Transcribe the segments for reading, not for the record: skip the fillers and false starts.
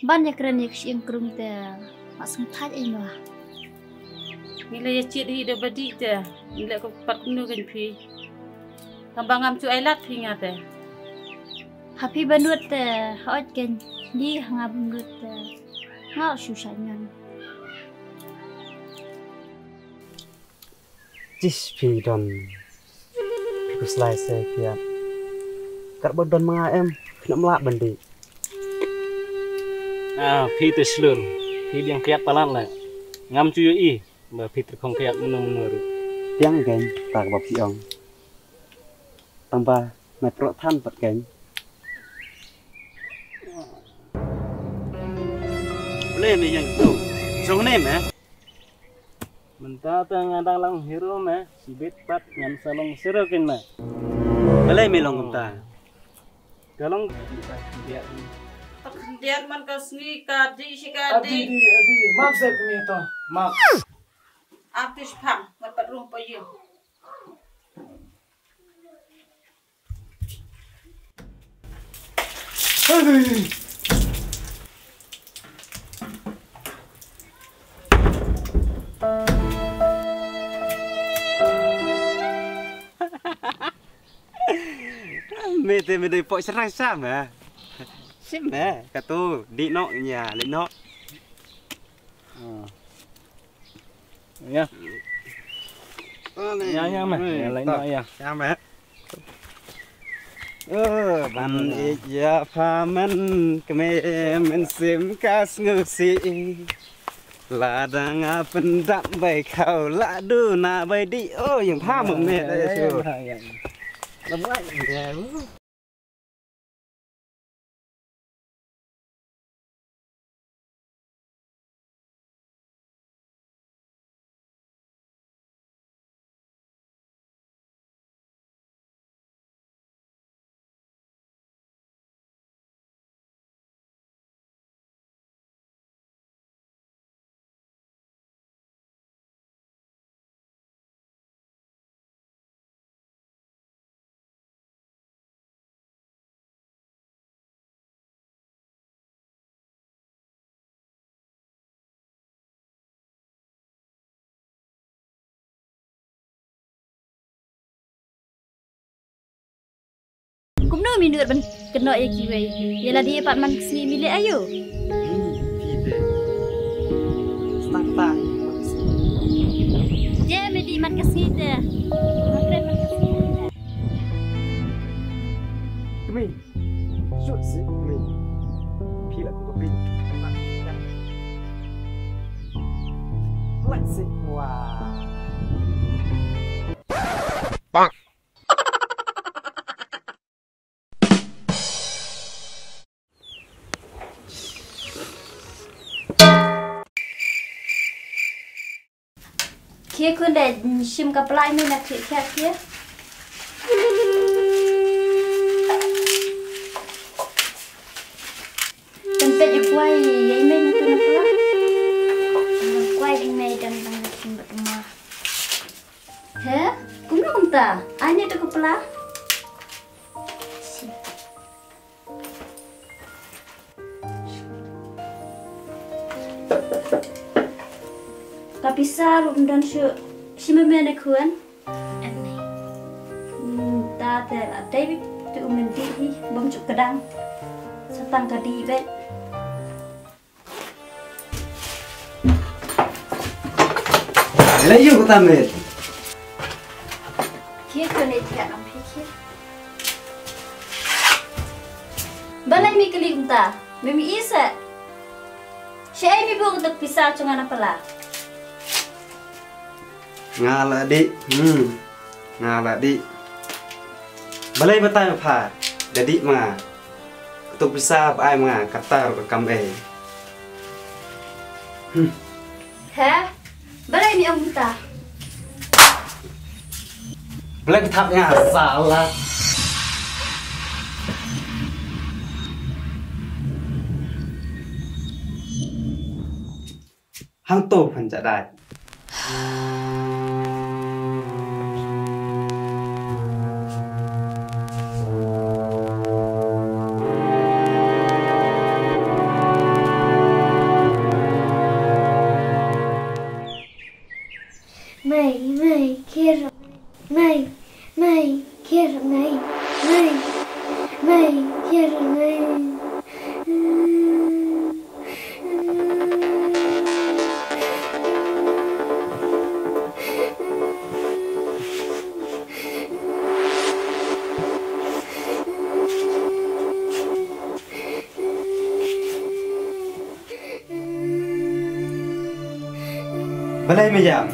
banyak kerana yang kerung teh masuk thaj ai mah nilai ciri hidup badi teh nilai ko pat nu kan pi kambangam cu ailat hinga teh happy banut teh hot kan di ngab ngut teh ngau susanyan jis pi don pi slai se kia kat bodon mga em nak melak bandi phi từ slur phi biang kiat palan la ngam chu i ba phi từ không kiat menur tiang gen tak ba piong tambah mai pro than pat gen lên đi yang tu so ne me menta ta ngadang lang hero me sibit pat ngam salong sero kin me balai me long ta kalong dia dia man ka sni ka di shikadi adi map se kami to map apis phang man pat rum pa yu me de po serang sama sim me katu di no nya le no ya ya me lấy nó ya sama ban ya paman keme men sim kas ngusi ladang pendak bai kau ladu na bai di oh yang pa mum me da su lắm lạnh cũng nơi mình được bên cái nội gì vậy vậy là đi bạn mình xì mi lệ ayo yeah mình đi mặt cái xì teh keren mặt cái xì kami shoot si kami pi la ko pi let's see wow bang kia kun để sim cặp lại mình là chuyện khác kia tempat yang quay vậy mình tu nak lah quay đi mày đang đang sim bertemu heh cũng nak unta ani tu kepala tapi sarum dan si memene kuan ta te la David tu mendi bom cuk kedang setang kadi bet lấy yêu của ta mệt kia kuan ni tiak am pikir balai mi keli unta memi isa si ai mi bu untuk pisah cungan apa lah ngala di ngala di balai batai pha jadi ma tu bisa ai ma kata kam heh balai mi om ta balai thapnya salah hang tu phan ja dai Mày kia rồi. Mày kia rồi này. Mày kia rồi này. Balai mejam.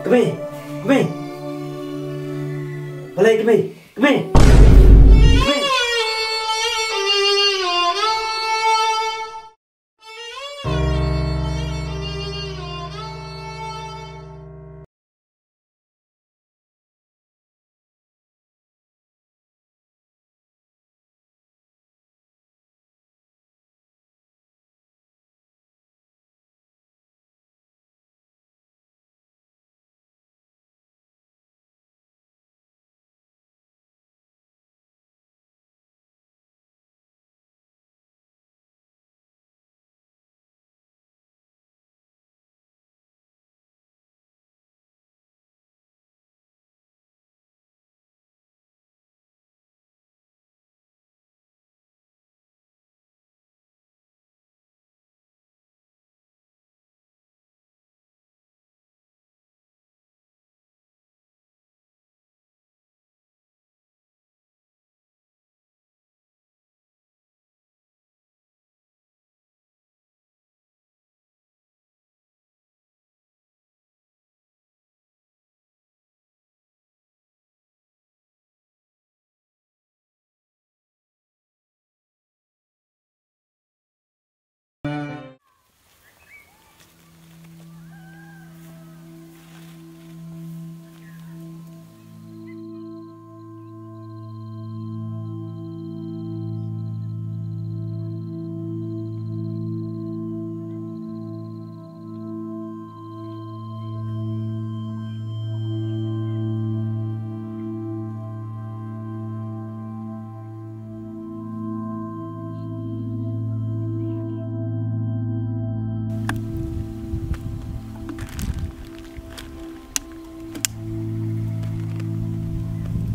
Kami. Balai kami.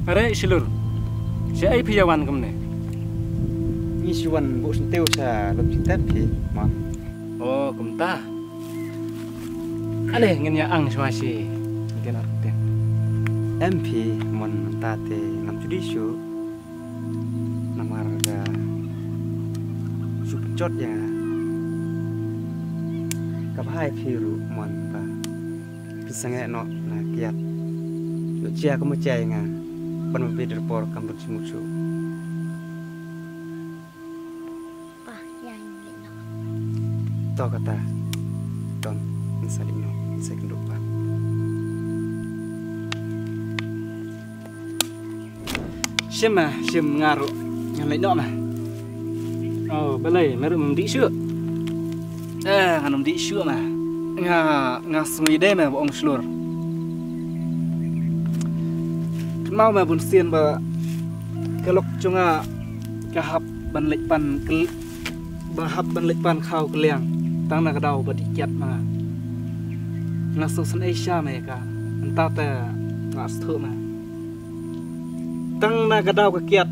Are silur. Siapa pijawan kamu? Ni siwan bu senteu sa lebih tapi man. Oh, kumta. Ale ngenya ang swasi. Mungkin artinya. MP mon tate nam judisio. Namarga supjot ya. Kabhai phiru mon pa. Pisange no na kiat. Yo chia ko mo chia nga. Pan mabeder por kampung simucu. Yang ini. Tahu kata don insalino insai kendupan. Sim ngaruh yang lain mah. Oh, balai meru mandi syuk. Nganum di syuk mah. Ngasmi deh mah boong selur. Mau mah bun sien ba kelok cunga kahap ban lekpan bahap ban lekpan kau keliang tang na kadau ba dikiat mah. Ngasuk san Asia mereka entah teh ngas thu mah. Tang na kadau kekiat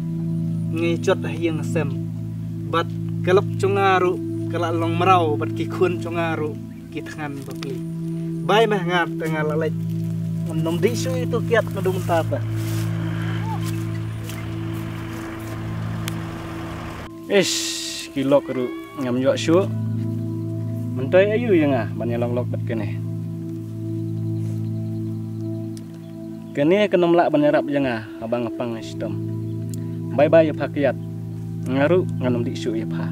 ngejot hiang sem bat kelok cungaru kelak long merau bat kikun cungaru kitangan beli bai mah ngat tengah lalai nom disu itu kiat ngedum tapa kilo keru ngam yo syu mentai ayu yang ban long lok bat kene kenom lak ban yarap yang abang apang sistem bye bye ya pakiat ngaru nganom disu ya pa